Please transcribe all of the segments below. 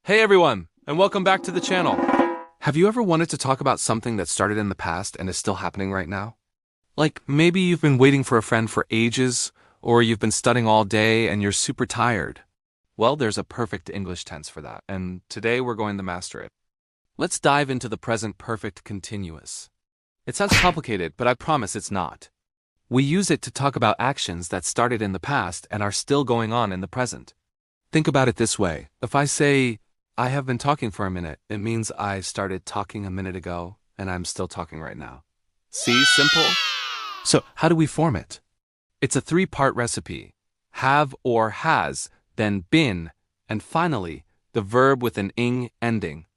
Hey everyone, and welcome back to the channel. Have you ever wanted to talk about something that started in the past and is still happening right now? Like maybe you've been waiting for a friend for ages, or you've been studying all day and you're super tired. Well, there's a perfect English tense for that, and today we're going to master it. Let's dive into the present perfect continuous. It sounds complicated, but I promise it's not. We use it to talk about actions that started in the past and are still going on in the present. Think about it this way. If I say, I have been talking for a minute, it means I started talking a minute ago, and I'm still talking right now. See, simple? So, how do we form it? It's a three-part recipe. Have or has, then been, and finally, the verb with an ing ending.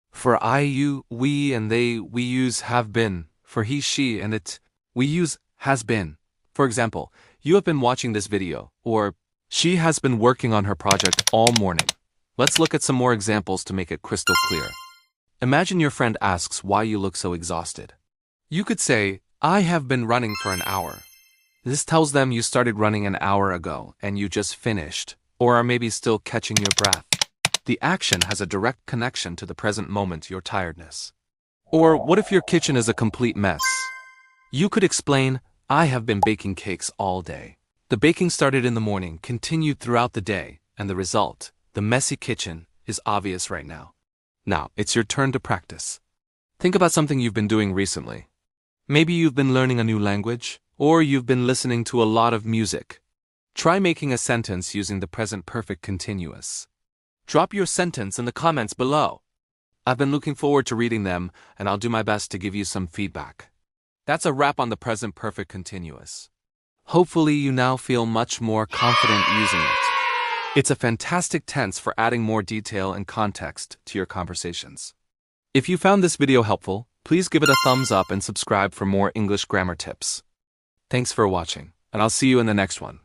For I, you, we, and they, we use have been. For he, she, and it, we use has been. For example, you have been watching this video, or she has been working on her project all morning. Let's look at some more examples to make it crystal clear. Imagine your friend asks why you look so exhausted. You could say, I have been running for an hour. This tells them you started running an hour ago and you just finished, or are maybe still catching your breath. The action has a direct connection to the present moment, your tiredness. Or what if your kitchen is a complete mess? You could explain, I have been baking cakes all day. The baking started in the morning, continued throughout the day, and the result, the messy kitchen, is obvious right now. Now, it's your turn to practice. Think about something you've been doing recently. Maybe you've been learning a new language, or you've been listening to a lot of music. Try making a sentence using the present perfect continuous. Drop your sentence in the comments below. I've been looking forward to reading them, and I'll do my best to give you some feedback. That's a wrap on the present perfect continuous. Hopefully you now feel much more confident using it. It's a fantastic tense for adding more detail and context to your conversations. If you found this video helpful, please give it a thumbs up and subscribe for more English grammar tips. Thanks for watching, and I'll see you in the next one.